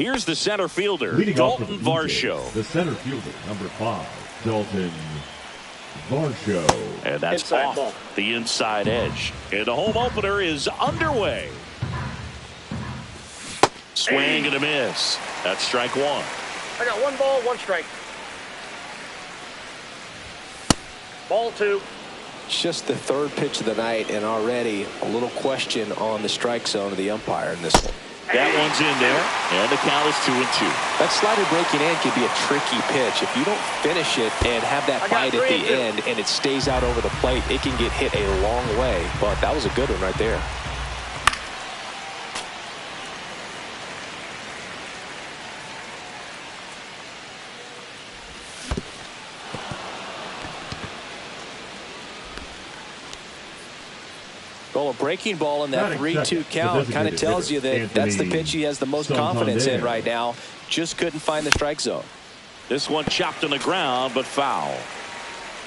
Here's the center fielder, Leading Dalton Varsho. The center fielder, number 5, Dalton Varsho. And that's inside off ball. the inside edge. And the home opener is underway. Swing and a miss. That's strike one. I got 1 ball, 1 strike. Ball 2. It's just the 3rd pitch of the night, and already a little question on the strike zone of the umpire in this one. That one's in there, and the count is 2-2. That slider breaking in can be a tricky pitch. If you don't finish it and have that bite at the end and it stays out over the plate, it can get hit a long way. But that was a good one right there. Well, a breaking ball in that 3-2 count kind of tells you that that's the pitch he has the most confidence in right now. Just couldn't find the strike zone. This one chopped on the ground, but foul.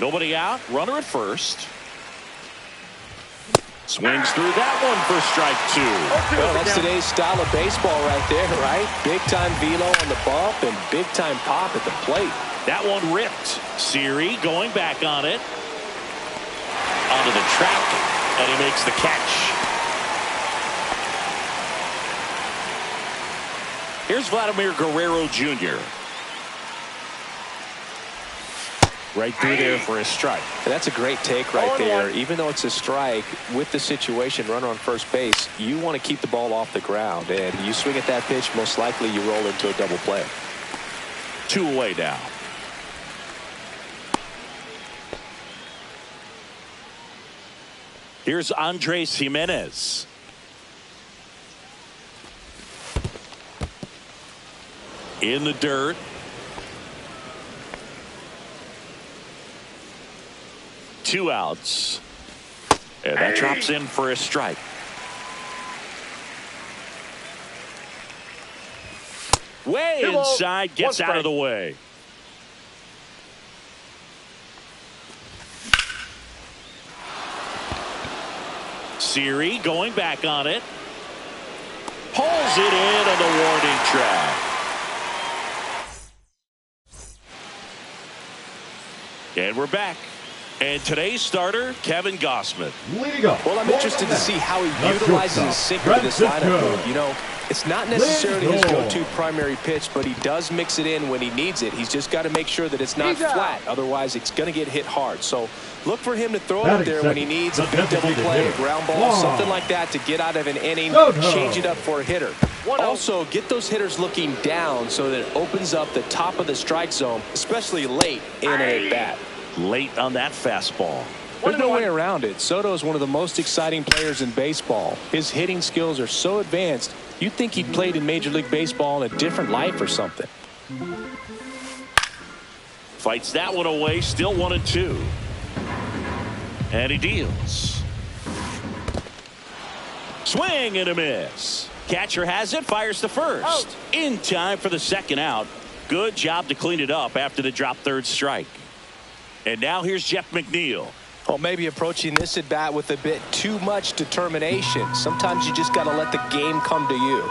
Nobody out. Runner at first. Swings through that one for strike 2. Well, that's today's style of baseball right there, right? Big-time velo on the bump and big-time pop at the plate. That one ripped. Siri going back on it. Onto the track, and he makes the catch. Here's Vladimir Guerrero Jr. Right through there for a strike. And that's a great take right there. Even though it's a strike, with the situation, runner on first base, you want to keep the ball off the ground. And you swing at that pitch, most likely you roll into a double play. 2 away now. Here's Andres Jimenez. In the dirt. Two outs. And that drops in for a strike. Way inside, gets out of the way. Siri going back on it. Pulls it in on the warning track. And we're back. And today's starter, Kevin Gausman. Well, I'm interested to see how he utilizes his sinker to this lineup. You know, it's not necessarily his go-to primary pitch, but he does mix it in when he needs it. He's just got to make sure that it's not flat. Otherwise, it's going to get hit hard. So look for him to throw it up there when he needs a big double play, a ground ball, something like that to get out of an inning, change it up for a hitter. Also, get those hitters looking down so that it opens up the top of the strike zone, especially late in an at-bat. Late on that fastball. There's no way around it. Soto is one of the most exciting players in baseball. His hitting skills are so advanced, you'd think he'd played in Major League Baseball in a different life or something. Fights that one away, still 1-2. And he deals. Swing and a miss. Catcher has it, fires to first. In time for the second out. Good job to clean it up after the drop third strike. And now here's Jeff McNeil. Well, maybe approaching this at bat with a bit too much determination. Sometimes you just got to let the game come to you.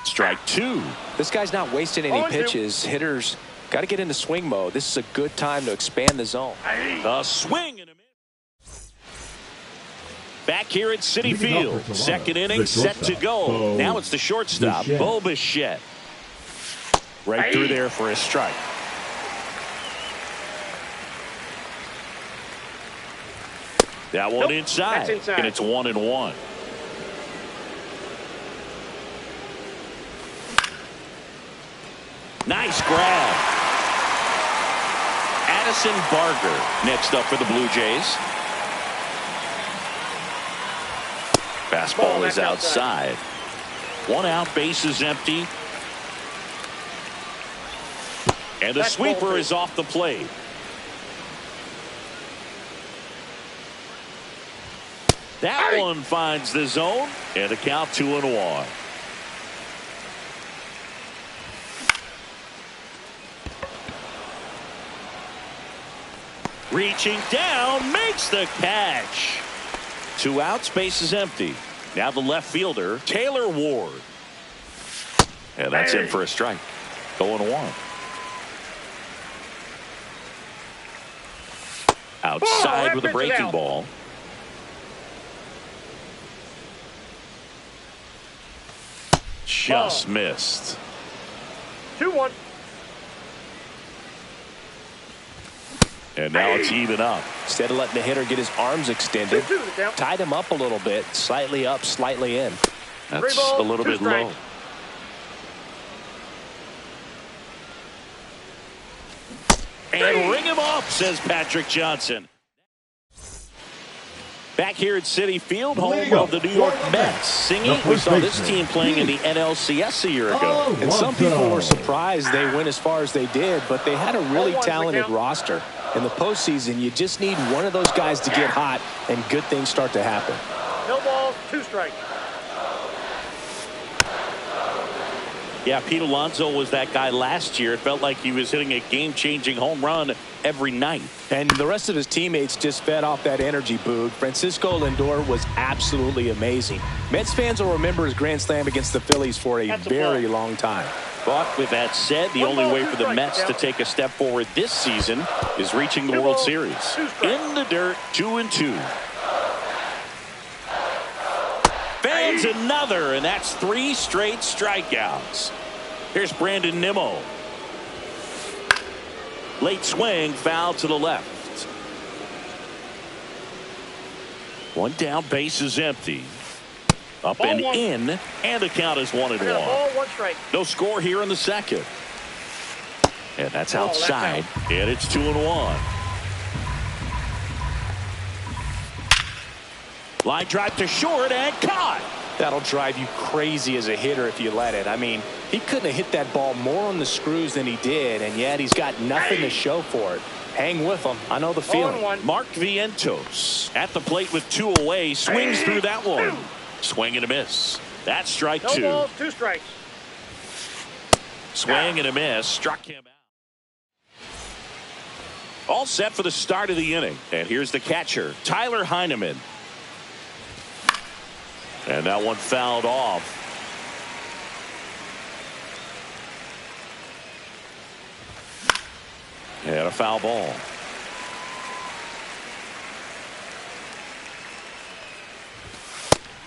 Strike 2. This guy's not wasting any pitches. Hitters got to get into swing mode. This is a good time to expand the zone. A swing and a miss. Back here at Citi Field. Second inning set to go. Now it's the shortstop, Bo Bichette. Right through there for a strike. That one inside, and it's 1-1. Nice grab. Addison Barger next up for the Blue Jays. Fastball is outside. 1 out, base is empty. And the sweeper is off the plate. That one finds the zone, and the count 2-1. Reaching down, makes the catch. 2 outs, base is empty. Now the left fielder, Taylor Ward. And that's in for a strike. 0-1. Outside with a breaking ball. Just missed. 2-1. And now it's even up. Instead of letting the hitter get his arms extended, 2-2 the count. tied him up a little bit, slightly up, slightly in. That's balls, a little 2 bit strikes. low. And ring him up, says Patrick Johnson. Back here at Citi Field, home of the New York Mets. Singy, we saw this team playing in the NLCS a year ago. And some people were surprised they went as far as they did, but they had a really 0-1 talented count. roster. In the postseason, you just need one of those guys to get hot, and good things start to happen. No balls, 2 strikes. Yeah, Pete Alonso was that guy last year. It felt like he was hitting a game-changing home run every night. And the rest of his teammates just fed off that energy, Boog. Francisco Lindor was absolutely amazing. Mets fans will remember his grand slam against the Phillies for a very long time. But with that said, the only way for the Mets to take a step forward this season is reaching the World Series. In the dirt, 2-2. Fans another, and that's 3 straight strikeouts. Here's Brandon Nimmo. Late swing, foul to the left. One down, base is empty. Up Ball and one. in, and the count is 1-1. Ball, 1 strike. No score here in the second. And that's Oh, that's outside. And it's 2-1. Line drive to short and caught. That'll drive you crazy as a hitter if you let it. I mean, he couldn't have hit that ball more on the screws than he did, and yet he's got nothing to show for it. Hang with him. I know the feeling. 0-1. Mark Vientos at the plate with 2 away. Swings through that one. Swing and a miss. That's strike No 2. balls, 2 strikes. Swing and a miss. Struck him out. All set for the start of the inning. And here's the catcher, Tyler Heineman. And that one fouled off. And a foul ball.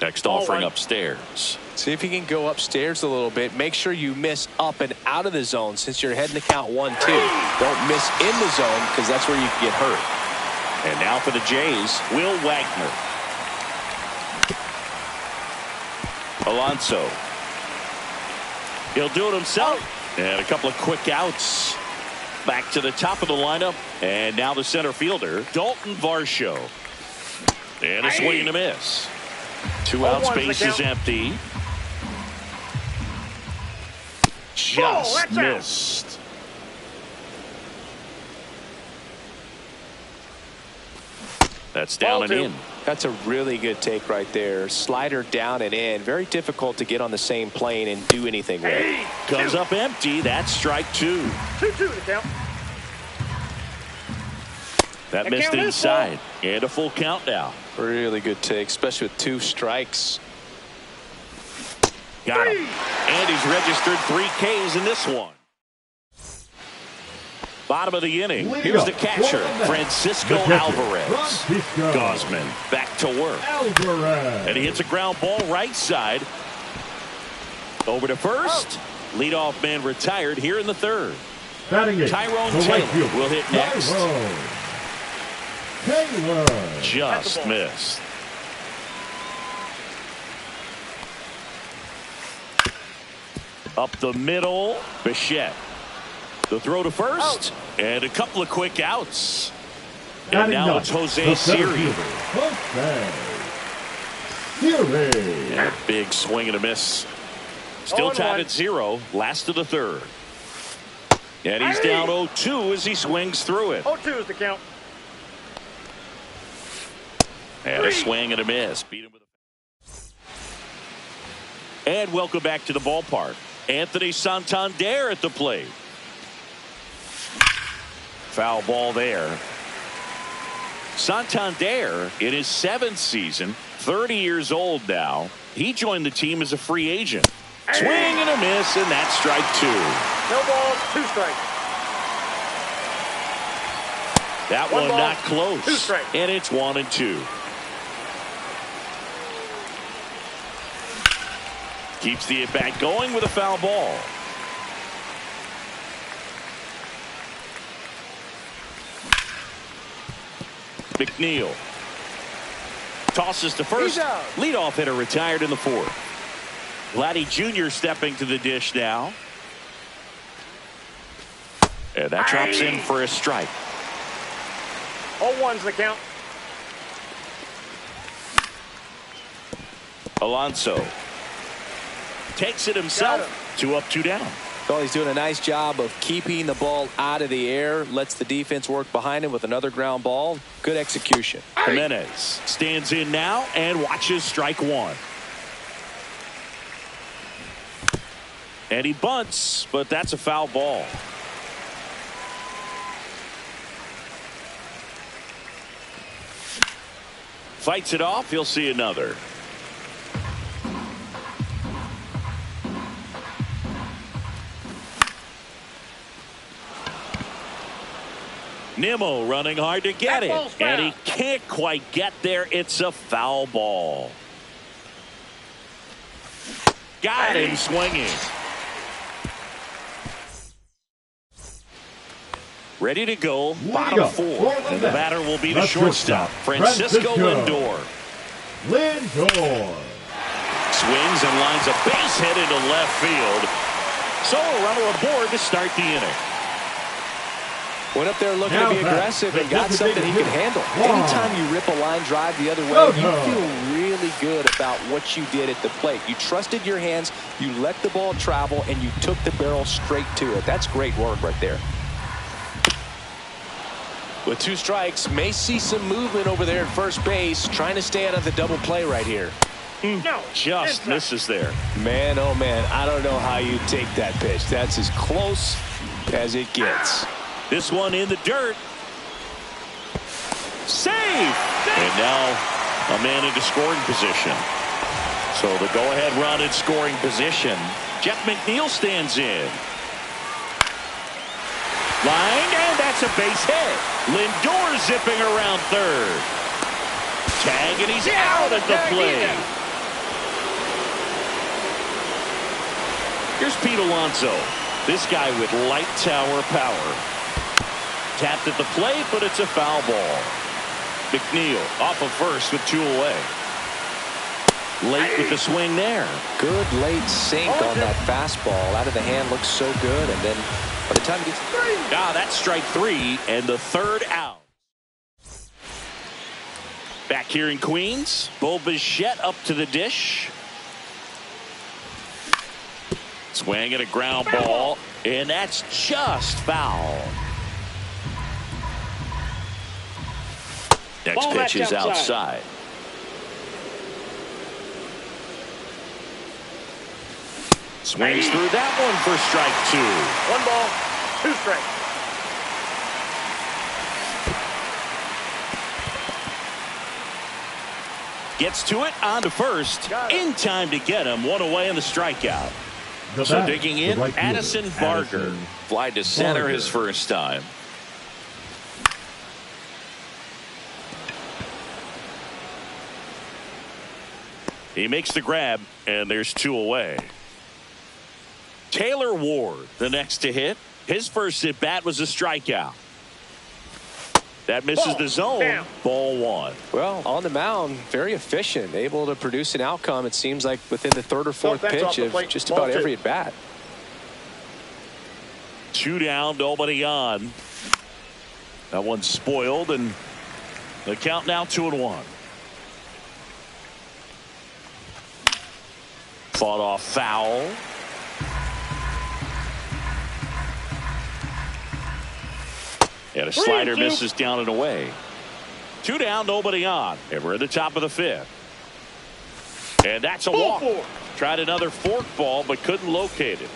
Next offering upstairs. See if you can go upstairs a little bit. Make sure you miss up and out of the zone since you're heading to count 1-2. Don't miss in the zone because that's where you can get hurt. And now for the Jays, Will Wagner. Alonso. He'll do it himself. And a couple of quick outs. Back to the top of the lineup. And now the center fielder, Dalton Varsho. And a swing and a miss. 2 outs, base is empty. Just missed. That's down and in. That's a really good take right there. Slider down and in. Very difficult to get on the same plane and do anything with it. Comes up empty. That's strike 2. 2-2 the count. That missed inside. And a full count now. Really good take, especially with 2 strikes. Got him. And he's registered 3 Ks in this one. Bottom of the inning. Here's the catcher, Francisco Alvarez. Gausman back to work. And he hits a ground ball right side. Over to first. Leadoff man retired here in the 3rd. Tyrone Taylor will hit next. Just missed. Up the middle, Bichette. The throw to first, and a couple of quick outs. And now it's Jose Siri. And a big swing and a miss. Still tied at 0, last of the 3rd. And he's down 0-2 as he swings through it. 0-2 is the count. And a swing and a miss. Beat him with a... And welcome back to the ballpark. Anthony Santander at the plate. Foul ball there. Santander in his 7th season, 30 years old now. He joined the team as a free agent. Swing and a miss, and that's strike two. No balls, two strikes. That one ball, not close. two strikes. And it's 1-2. Keeps the at-bat going with a foul ball. McNeil tosses to first. Leadoff hitter retired in the fourth. Vladdy Jr. stepping to the dish now. And that drops in for a strike. 0-1's the count. Alonso takes it himself. 2 up, 2 down. Well, he's doing a nice job of keeping the ball out of the air. Lets the defense work behind him with another ground ball. Good execution. Jimenez stands in now and watches strike one. And he bunts, but that's a foul ball. Fights it off. He'll see another. Nimmo running hard to get it, and he can't quite get there. It's a foul ball. Got him swinging. Ready to go, bottom four. And the batter will be the shortstop, Francisco Lindor. Swings and lines a base hit into left field. So a runner aboard to start the inning. Went up there looking to be aggressive and got something he can handle. Anytime you rip a line drive the other way, you feel really good about what you did at the plate. You trusted your hands, you let the ball travel, and you took the barrel straight to it. That's great work right there. With 2 strikes, may see some movement over there at first base, trying to stay out of the double play right here. No, just misses there. Man, oh man, I don't know how you take that pitch. That's as close as it gets. This one in the dirt. Safe! And now a man into scoring position. So the go-ahead run in scoring position. Jeff McNeil stands in. Line, and that's a base hit. Lindor zipping around third. Tag, and he's out at the plate. Here's Pete Alonso. This guy with light tower power. Tapped at the plate, but it's a foul ball. McNeil off of first with 2 away. Late with the swing there. Good late sink on that fastball. Out of the hand, looks so good. And then by the time he gets... That's strike 3 and the third out. Back here in Queens, Bo Bichette up to the dish. Swing and a ground ball, and that's just foul. Next pitch is outside. Swings through that one for strike 2. 1 ball, 2 strikes. Gets to it on to first. In time to get him. 1 away in the strikeout. So digging in, Addison Barger. Fly to center his first time. He makes the grab, and there's 2 away. Taylor Ward, the next to hit. His first at bat was a strikeout. That misses the zone. Damn. Ball 1. Well, on the mound, very efficient, able to produce an outcome. It seems like within the 3rd or 4th pitch of just about every at bat. 2 down, nobody on. That one's spoiled, and the count now 2-1. Fought off foul. And a slider misses down and away. 2 down, nobody on. And we're at the top of the 5th. And that's a walk. Tried another fork ball, but couldn't locate it.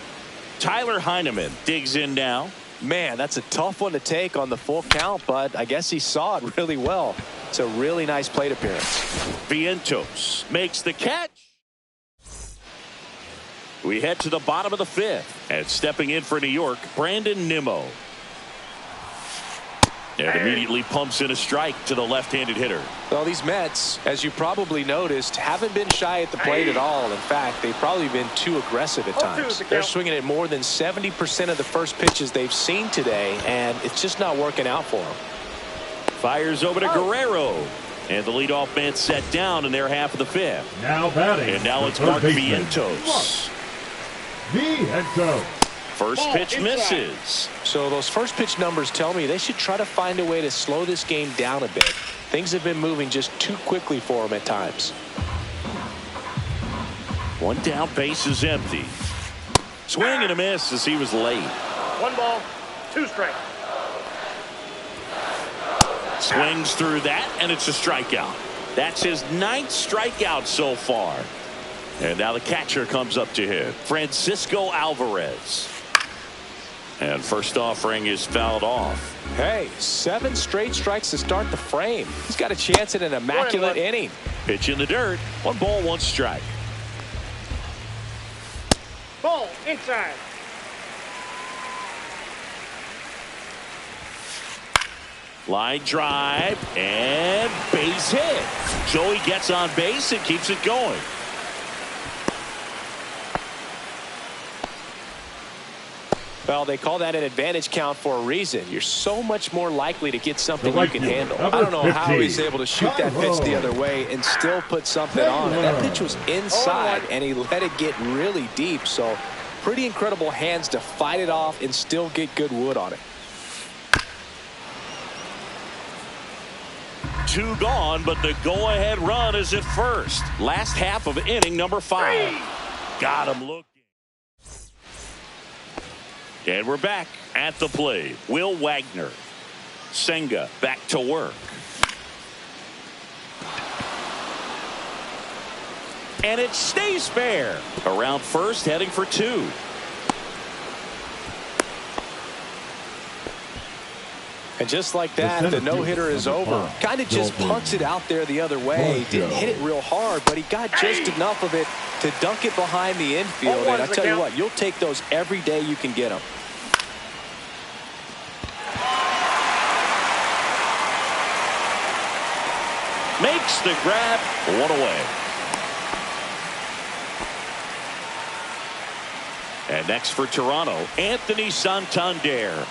Tyler Heineman digs in now. Man, that's a tough one to take on the full count, but I guess he saw it really well. It's a really nice plate appearance. Vientos makes the catch. We head to the bottom of the fifth. And stepping in for New York, Brandon Nimmo. And immediately pumps in a strike to the left-handed hitter. Well, these Mets, as you probably noticed, haven't been shy at the plate at all. In fact, they've probably been too aggressive at times. They're swinging at more than 70% of the first pitches they've seen today, and it's just not working out for them. Fires over to Guerrero. And the leadoff man set down in their half of the fifth. Now batting. And now it's Mark Vientos. Vientos. First pitch misses. So those first pitch numbers tell me they should try to find a way to slow this game down a bit. Things have been moving just too quickly for them at times. One down, base is empty. Swing and a miss as he was late. 1 ball, 2 strikes. Swings through that, and it's a strikeout. That's his 9th strikeout so far. And now the catcher comes up to him, Francisco Alvarez. And first offering is fouled off. Hey, 7 straight strikes to start the frame. He's got a chance at an immaculate inning. Pitch in the dirt. 1 ball, 1 strike. Ball inside. Line drive and base hit. Joey gets on base and keeps it going. Well, they call that an advantage count for a reason. You're so much more likely to get something you can handle. I don't know how he's able to shoot that pitch the other way and still put something on it. That pitch was inside, and he let it get really deep. So pretty incredible hands to fight it off and still get good wood on it. 2 gone, but the go-ahead run is at first. Last half of inning number 5. Got him looking. And we're back at the plate. Will Wagner. Senga back to work. And it stays fair. Around first, heading for 2. And just like that, the no-hitter is over. Kind of just punts it out there the other way. Didn't hit it real hard, but he got just enough of it to dunk it behind the infield. And I tell you what, you'll take those every day you can get them. Makes the grab. 1 away. And next for Toronto, Anthony Santander.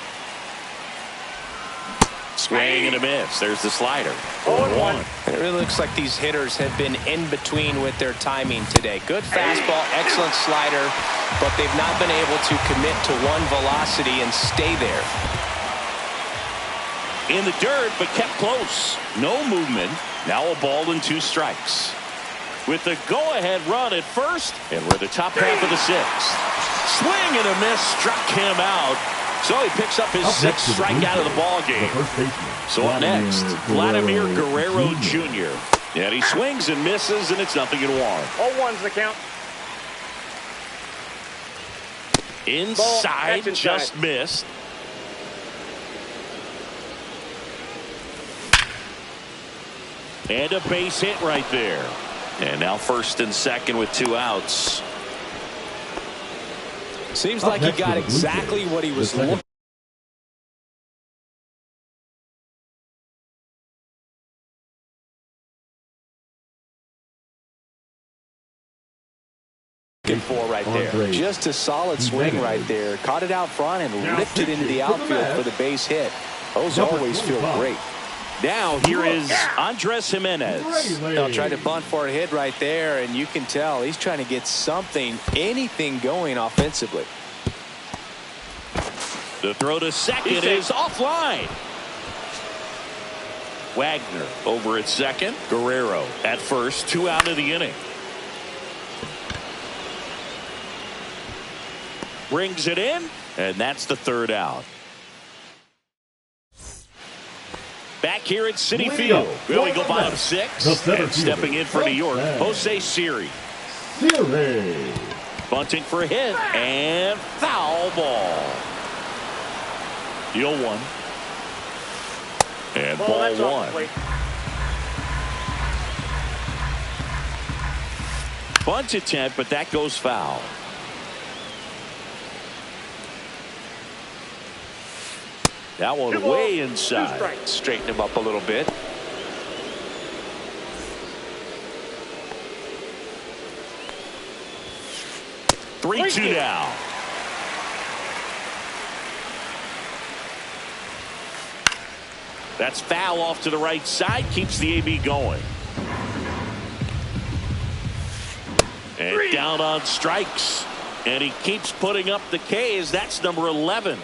Swing and a miss. There's the slider. 0-1. It really looks like these hitters have been in between with their timing today. Good fastball, excellent slider, but they've not been able to commit to one velocity and stay there. In the dirt, but kept close. No movement. Now a ball and 2 strikes. With the go-ahead run at first, and we're the top half of the 6th. Swing and a miss struck him out. So he picks up his 6th strikeout of the ball game. So up next, Vladimir Guerrero Jr. And he swings and misses, and it's 0-1. 0-1's the count. Inside, just missed. And a base hit right there. And now first and second with 2 outs. Seems like he got exactly what he was looking for right there. Just a solid swing right there. Caught it out front and ripped it into the outfield for the base hit. Those always feel great. Now here is Andres Gimenez. Tried to bunt for a hit right there, and you can tell he's trying to get something, anything going offensively. The throw to second is offline. Wagner over at second. Guerrero at first. 2 out of the inning. Brings it in, and that's the 3rd out. Back here at Citi Field. Well, we go bottom 6. And stepping in for New York, Jose Siri. Bunting for a hit, and foul ball. Deal 1. And ball 1. Bunt attempt, but that goes foul. That one way inside. Straighten him up a little bit. 3-2 now. That's foul off to the right side. Keeps the AB going. And down on strikes. And he keeps putting up the Ks. That's number 11.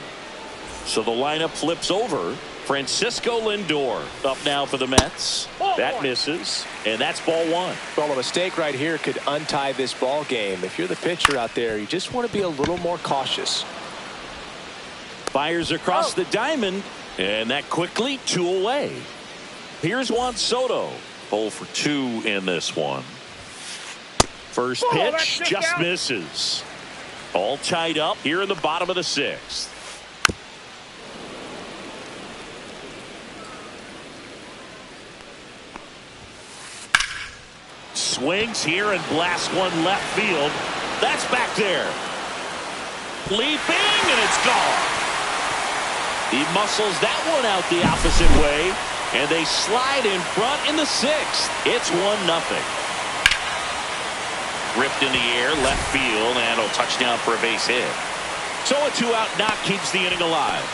So the lineup flips over. Francisco Lindor up now for the Mets. That misses. And that's ball one. Well, a mistake right here could untie this ball game. If you're the pitcher out there, you just want to be a little more cautious. Fires across the diamond. And that quickly 2 away. Here's Juan Soto. 0 for 2 in this one. First pitch just misses. All tied up here in the bottom of the 6th. Swings here and blasts one left field. That's back there. Leaping, and it's gone. He muscles that one out the opposite way, and they slide in front in the 6th. It's 1-0. Ripped in the air, left field, and a touchdown for a base hit. So a 2-out knock keeps the inning alive.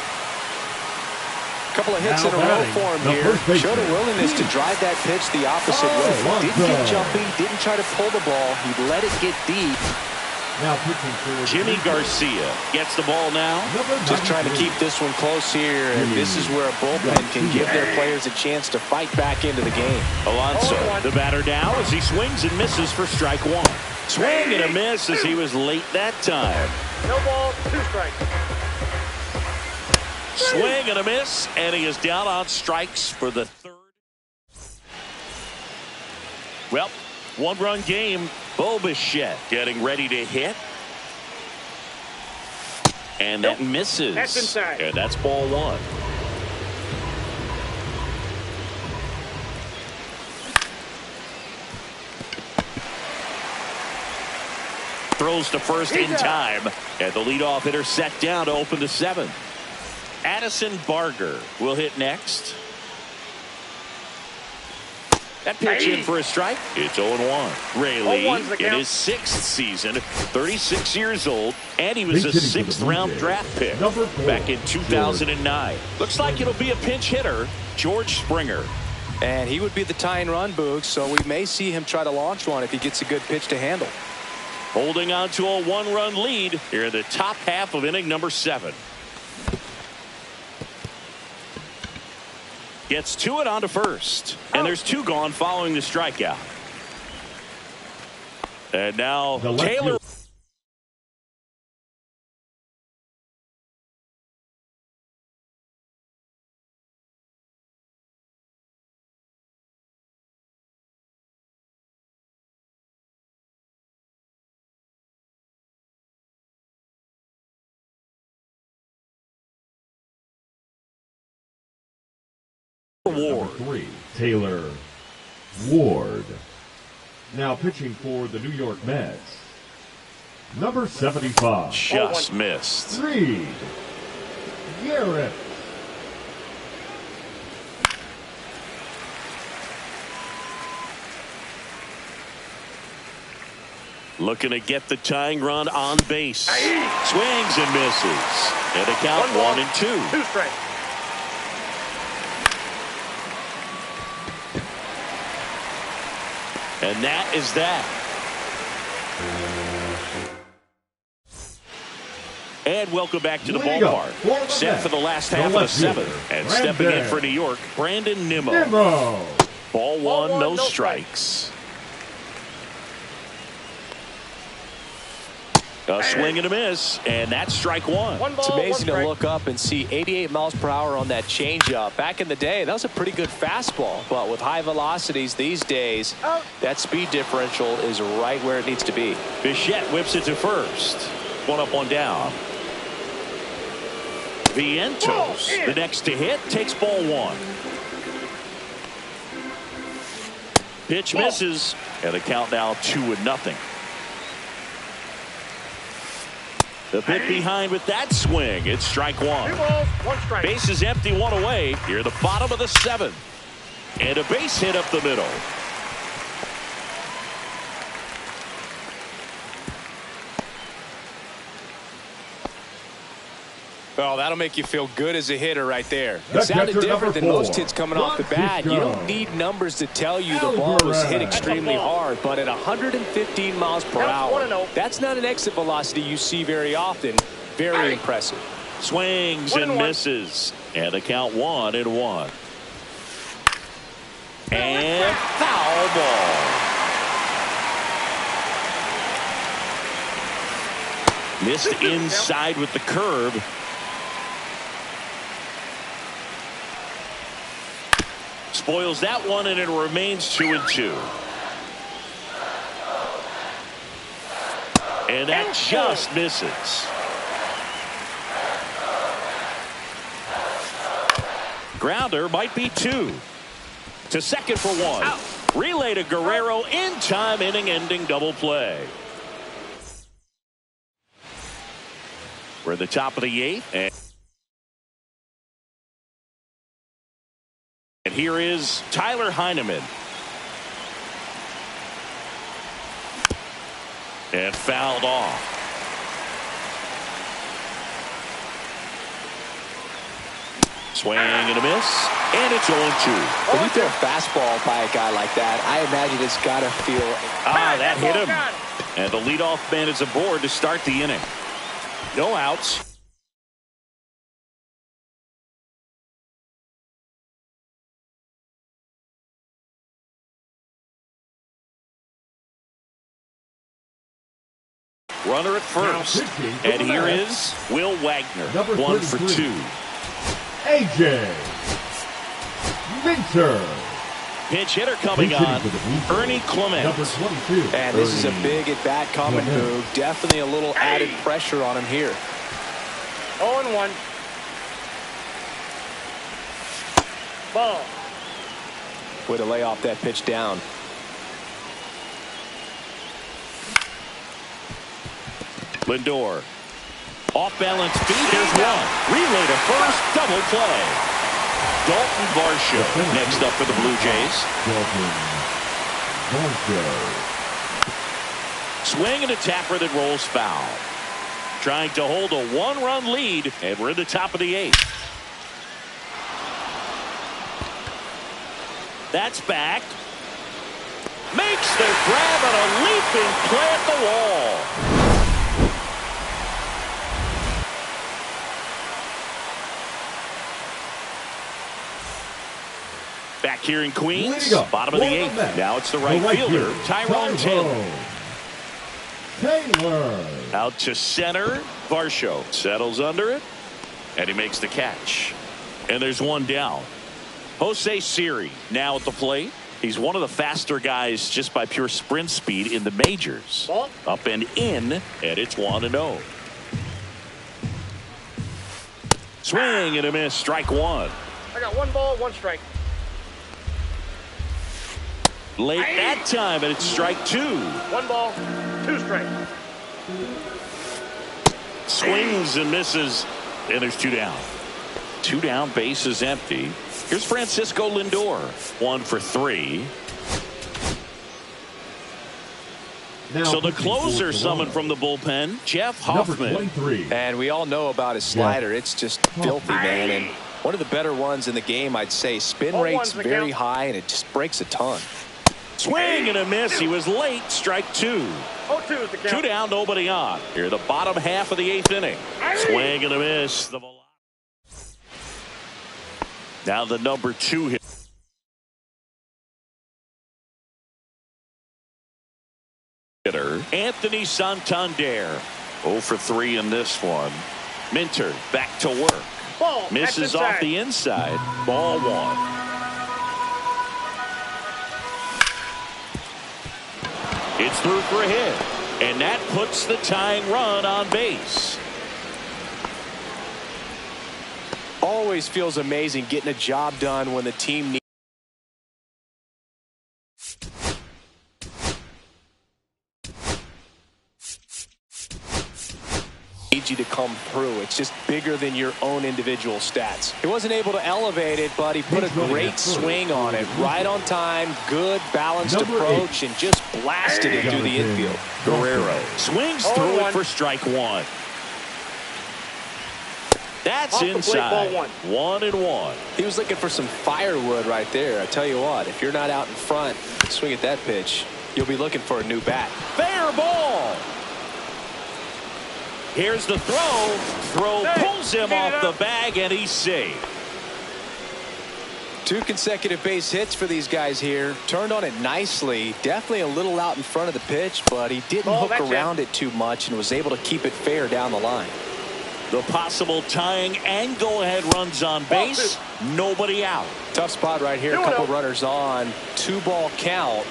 Couple of hits in a row for him here. Showed a willingness to drive that pitch the opposite way. Didn't get jumpy, didn't try to pull the ball. He let it get deep. Now pitching for Jimmy Garcia gets the ball now. Just trying to keep this one close here, and this is where a bullpen can give their players a chance to fight back into the game. Alonso, the batter now, as he swings and misses for strike 1. Swing and a miss as he was late that time. No ball, 2 strikes. Swing and a miss, and he is down on strikes for the 3rd. Well, 1-run game. Bo Bichette getting ready to hit. And that misses. That's inside. And that's ball 1. Throws to first in time. And the leadoff hitter set down to open the 7th. Addison Barger will hit next. That pitch in for a strike. It's 0-1. Ray Lee in his 6th season, 36 years old, and he was a 6th-round draft pick back in 2009. Looks like it'll be a pinch hitter, George Springer. And he would be the tying run, Boog, so we may see him try to launch one if he gets a good pitch to handle. Holding on to a 1-run lead here in the top half of inning number 7. Gets to it onto first. And there's 2 gone following the strikeout. And now Taylor. Number 3, Taylor Ward. Now pitching for the New York Mets. Number 75. Just missed. Reed Garrett. Looking to get the tying run on base. Swings and misses. And the count 1-2. 2 strikes. And that is that. And welcome back to the ballpark. Set for the last half of the 7th. And stepping in for New York, Brandon Nimmo. Ball 1, no strikes. A swing and a miss, and that's strike 1. It's amazing to look up and see 88 miles per hour on that changeup. Back in the day, that was a pretty good fastball. But with high velocities these days, that speed differential is right where it needs to be. Bichette whips it to first. 1 up, 1 down. Vientos, the next to hit, takes ball 1. Pitch misses, and the count now 2-0. The bit behind with that swing. It's strike one. 2 balls, 1 strike. Base is empty, 1 away. Here the bottom of the 7th. And a base hit up the middle. Well, that'll make you feel good as a hitter right there. It That's sounded your different than number most 4. hits coming off the bat. You don't need numbers to tell you the ball was hit extremely hard, but at 115 miles per hour, that's not an exit velocity you see very often. Very impressive. Swings and misses. And the count 1-1. And foul ball. Missed inside with the curve. Spoils that one, and it remains 2-2. And that just misses. Grounder might be 2. To second for 1. Relay to Guerrero in time, inning-ending double play. We're at the top of the 8th. And here is Tyler Heineman. And fouled off. Swing and a miss. And it's 0-2. When you throw a fastball by a guy like that, I imagine it's got to feel... that hit him. And the leadoff man is aboard to start the inning. No outs. Runner at first. And here is Will Wagner. 1 for 2. A.J. Minter. Pinch hitter coming on. Ernie Clement. Number 22. And this is a big at-bat coming move. Definitely a little added pressure on him here. 0-1. Ball. Way to lay off that pitch down. Lindor. Off balance feet. Here's one. Relay to first. Double play. Dalton Varsho next up for the Blue Jays. Dalton Varsho. Swing and a tapper that rolls foul. Trying to hold a 1-run lead, and we're in the top of the 8th. That's back. Makes the grab and a leaping play at the wall. Back here in Queens, bottom of the 8th. Now it's the right fielder, Tyrone Taylor. Out to center. Varsho settles under it, and he makes the catch. And there's one down. Jose Siri now at the plate. He's one of the faster guys just by pure sprint speed in the majors. Up and in, and it's 1-0. Swing and a miss, strike 1. I got 1 ball, 1 strike. Late that time, and it's strike 2. 1 ball, 2 strikes. Swings and misses, and there's 2 down. 2 down, base is empty. Here's Francisco Lindor, 1 for 3. So the closer summoned from the bullpen, Jeff Hoffman. And we all know about his slider. It's just filthy, man. And one of the better ones in the game, I'd say. Spin rate's very high, and it just breaks a ton. Swing and a miss. He was late. Strike 2. 0-2 is the count. 2 down, nobody on. Here, the bottom half of the 8th inning. Swing and a miss. Now the number 2 hitter, Anthony Santander. 0 for 3 in this one. Minter back to work. Ball. Misses off the inside. Ball 1. It's through for a hit, and that puts the tying run on base. Always feels amazing getting a job done when the team needs you to come through. It's just bigger than your own individual stats. He wasn't able to elevate it, but he put a great swing on it. Right on time, good balanced approach, and just blasted it through the infield. Guerrero swings through it for strike one. That's inside. 1-1. He was looking for some firewood right there. I tell you what, if you're not out in front, swing at that pitch, you'll be looking for a new bat. Fair ball. Here's the throw. Throw pulls him off the bag, and he's safe. 2 consecutive base hits for these guys here. Turned on it nicely. Definitely a little out in front of the pitch, but he didn't hook around it too much and was able to keep it fair down the line. The possible tying and go-ahead runs on base. Nobody out. Tough spot right here. A couple runners on. 2-ball count.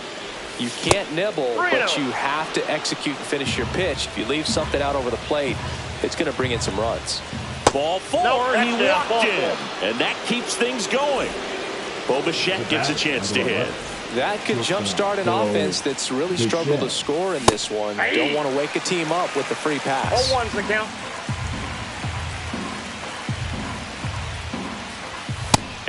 You can't nibble, but you have to execute and finish your pitch. If you leave something out over the plate, it's going to bring in some runs. Ball 4. He walked in, and that keeps things going. Bo Bichette gets a chance to hit. That could jumpstart an offense that's really struggled to score in this one. Don't want to wake a team up with the free pass. 0-1's the count.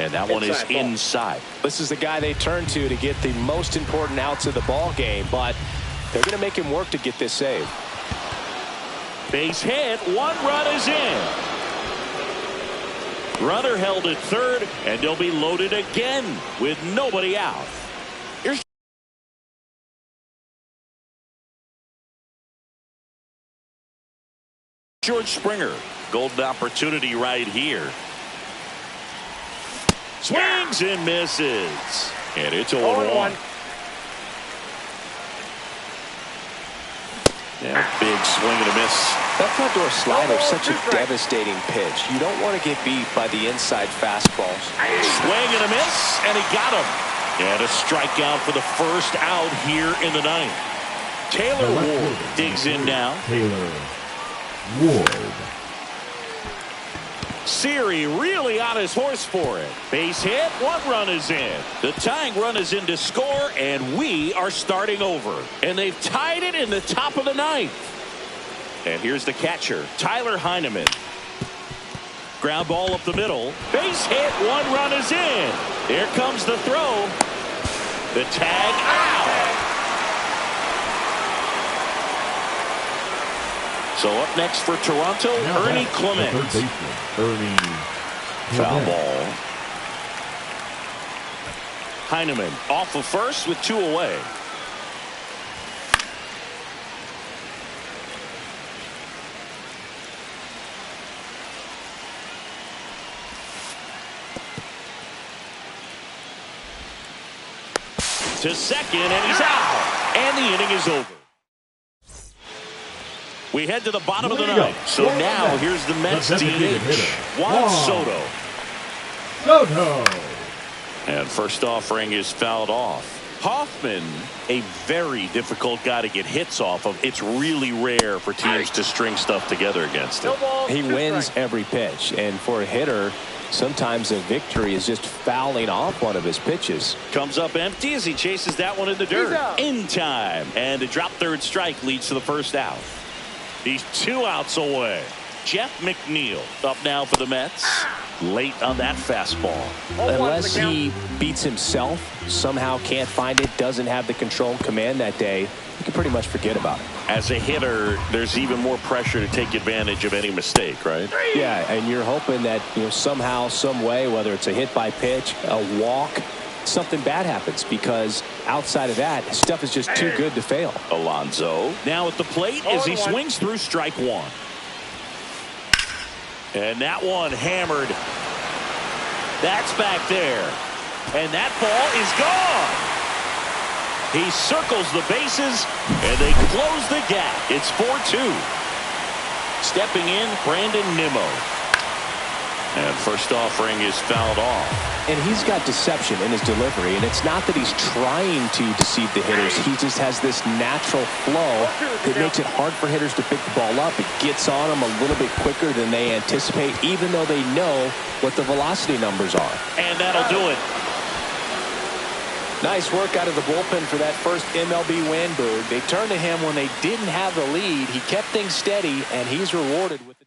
And that one is inside. This is the guy they turn to get the most important outs of the ball game, but they're going to make him work to get this save. Base hit. 1 run is in. Runner held at third, and they'll be loaded again with nobody out. Here's George Springer. Golden opportunity right here. Swings and misses. And it's 0-1. Yeah, big swing and a miss. That front door slider is such a devastating pitch. You don't want to get beat by the inside fastballs. Swing and a miss, and he got him. And a strikeout for the first out here in the ninth. Taylor Ward digs in now. Taylor Ward. Siri really on his horse for it. Base hit. 1 run is in. The tying run is in to score, and we are starting over. And they've tied it in the top of the ninth. And here's the catcher, Tyler Heineman. Ground ball up the middle. Base hit. 1 run is in. Here comes the throw. The tag out. So up next for Toronto, Ernie Clement. Foul ball. Heineman off of first with 2 away. To second, and he's out. And the inning is over. We head to the bottom of the ninth. So now here's the Mets DH, Juan Soto. And first offering is fouled off. Hoffman, a very difficult guy to get hits off of. It's really rare for teams to string stuff together against him. He wins every pitch, and for a hitter, sometimes a victory is just fouling off one of his pitches. Comes up empty as he chases that one in the dirt. In time, and a drop third strike leads to the first out. He's 2 outs away. Jeff McNeil up now for the Mets. Late on that fastball. Unless he beats himself, somehow can't find it, doesn't have the control and command that day, you can pretty much forget about it. As a hitter, there's even more pressure to take advantage of any mistake, right? Yeah, and you're hoping that, somehow, some way, whether it's a hit by pitch, a walk, something bad happens, because outside of that, stuff is just too good to fail. Alonso now at the plate as he swings through strike 1. And that one hammered. That's back there. And that ball is gone. He circles the bases, and they close the gap. It's 4-2. Stepping in, Brandon Nimmo. And first offering is fouled off. And he's got deception in his delivery, and it's not that he's trying to deceive the hitters. He just has this natural flow that makes it hard for hitters to pick the ball up. It gets on them a little bit quicker than they anticipate, even though they know what the velocity numbers are. And that'll do it. Nice work out of the bullpen for that first MLB win, Boog. They turned to him when they didn't have the lead. He kept things steady, and he's rewarded with